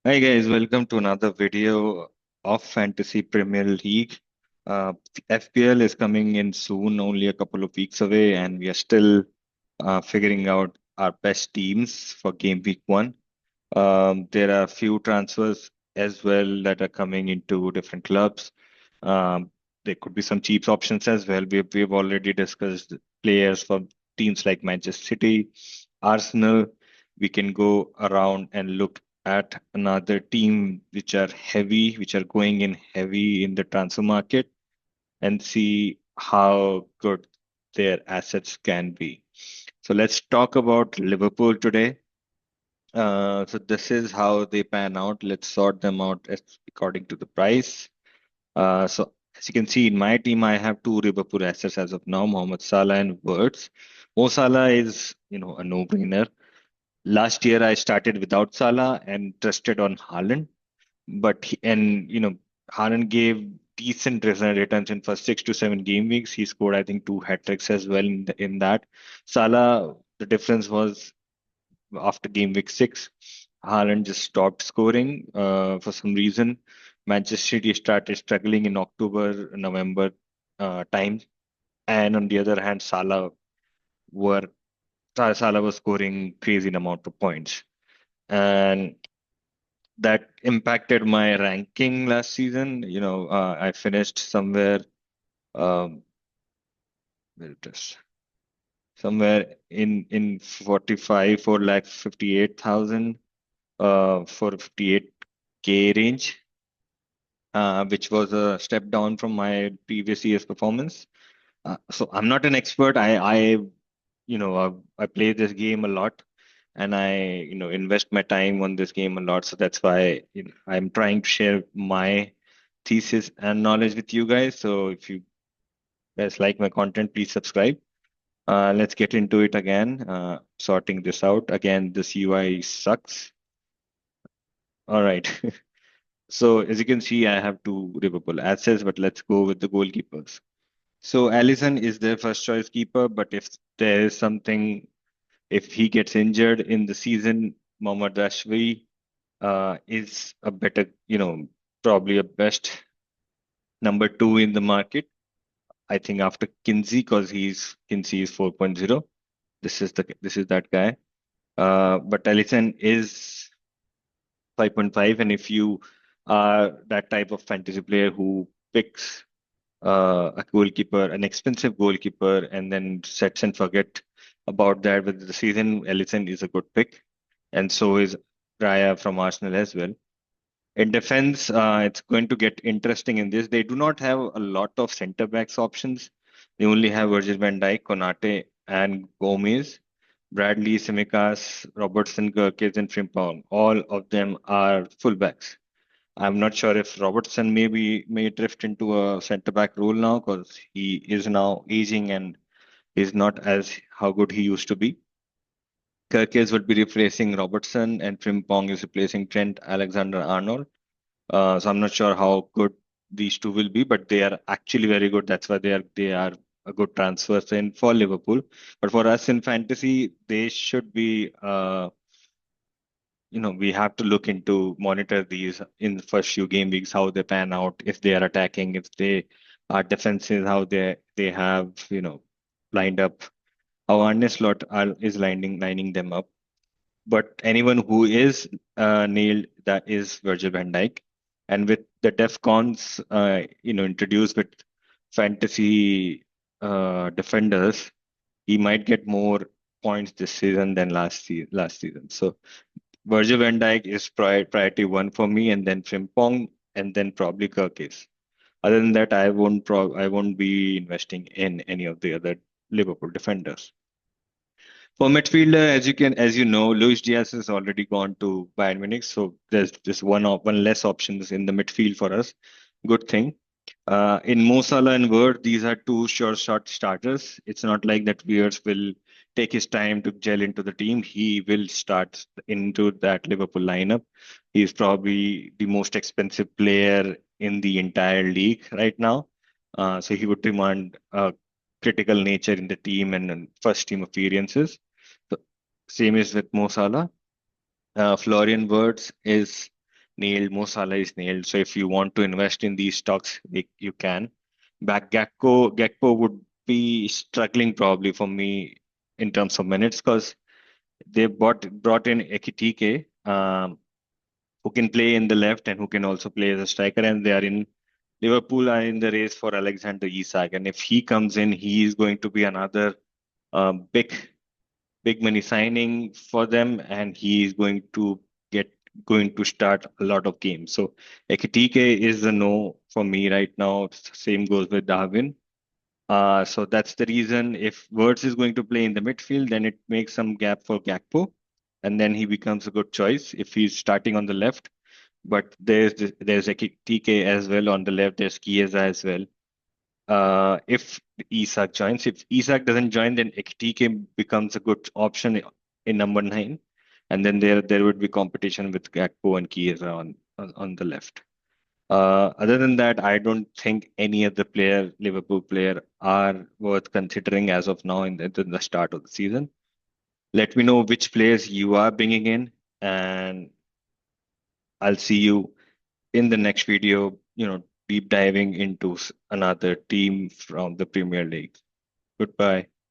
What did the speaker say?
Hi guys, welcome to another video of Fantasy Premier League. FPL is coming in soon, only a couple of weeks away, and we are still figuring out our best teams for game week one. There are a few transfers as well that are coming into different clubs. Um, there could be some cheap options as well. We've already discussed players for teams like Manchester City, Arsenal. We can go around and look at another team which are going in heavy in the transfer market and see how good their assets can be. So let's talk about Liverpool today. So this is how they pan out. Let's sort them out according to the price. So as you can see in my team, I have two Liverpool assets as of now, Mohamed Salah and Wirtz. Mo Salah is, a no-brainer. Last year I started without Salah and trusted on Haaland, Haaland gave decent returns in first 6 to 7 game weeks. He scored, I think, two hat tricks as well in that. Salah, the difference was after game week 6, Haaland just stopped scoring for some reason. Manchester City started struggling in October, November time, and on the other hand, were Salah was scoring crazy amount of points, and that impacted my ranking last season. I finished um, where it is, somewhere in 45 for like 58,000 for 58K range, which was a step down from my previous year's performance. So I'm not an expert. I play this game a lot, and I invest my time on this game a lot. So that's why I'm trying to share my thesis and knowledge with you guys. So if you guys like my content, please subscribe. Let's get into it again. Sorting this out again. This UI sucks. All right. So as you can see, I have two Liverpool assets, but let's go with the goalkeepers. So Allison is their first choice keeper, but if he gets injured in the season, Mohammad Rashid is a better, probably a best number two in the market. I think after Kinsey, because Kinsey is 4.0. This is that guy. But Allison is 5.5, and if you are that type of fantasy player who picks a goalkeeper, an expensive goalkeeper, and then sets and forget about that with the season, Ellison is a good pick, and so is Raya from Arsenal as well. In defense, it's going to get interesting in this. They do not have a lot of centre backs options. They only have Virgil van Dijk, Konate, and Gomez. Bradley, Simicas, Robertson, Gerkes, and Frimpong. All of them are fullbacks. I'm not sure if Robertson may drift into a centre back role now because he is now aging and is not as how good he used to be. Kirkes would be replacing Robertson and Frimpong is replacing Trent Alexander-Arnold. So I'm not sure how good these two will be, but they are actually very good. That's why they are a good transfers in for Liverpool. But for us in fantasy, they should be we have to look into monitor these in the first few game weeks, how they pan out, if they are attacking, if they are defensive, how they have, lined up, how Arne Slot is lining them up. But anyone who is nailed, that is Virgil van Dijk. And with the def cons, introduced with fantasy defenders, he might get more points this season than last season. So Virgil van Dijk is priority one for me, and then Frimpong, and then probably Kirkis. Other than that, I won't be investing in any of the other Liverpool defenders. For midfielder, as you know, Luis Diaz has already gone to Bayern Munich, so there's just one less options in the midfield for us. Good thing. In Mo Salah and Ward, these are two sure shot starters. It's not like that Weers will take his time to gel into the team. He will start into that Liverpool lineup. He's probably the most expensive player in the entire league right now. So he would demand a critical nature in the team and first team appearances. So same is with Mo Salah. Florian Wirtz is nailed. Mo Salah is nailed. So if you want to invest in these stocks, you can. Back Gakpo would be struggling probably for me in terms of minutes because they brought in Ekitike, who can play in the left and who can also play as a striker, and they are in Liverpool are in the race for Alexander Isak, and if he comes in, he is going to be another big money signing for them, and he is get going to start a lot of games. So Ekitike is a no for me right now. Same goes with Darwin. So that's the reason if Wirtz is going to play in the midfield, then it makes some gap for Gakpo, and then he becomes a good choice if he's starting on the left. But there's Ekitike as well on the left. There's Chiesa as well. If Isak joins, if Isak doesn't join, then Ekitike becomes a good option in number nine, and then there would be competition with Gakpo and Chiesa on the left. Other than that, I don't think any other Liverpool player, are worth considering as of now in the start of the season. Let me know which players you are bringing in, and I'll see you in the next video. Deep diving into another team from the Premier League. Goodbye.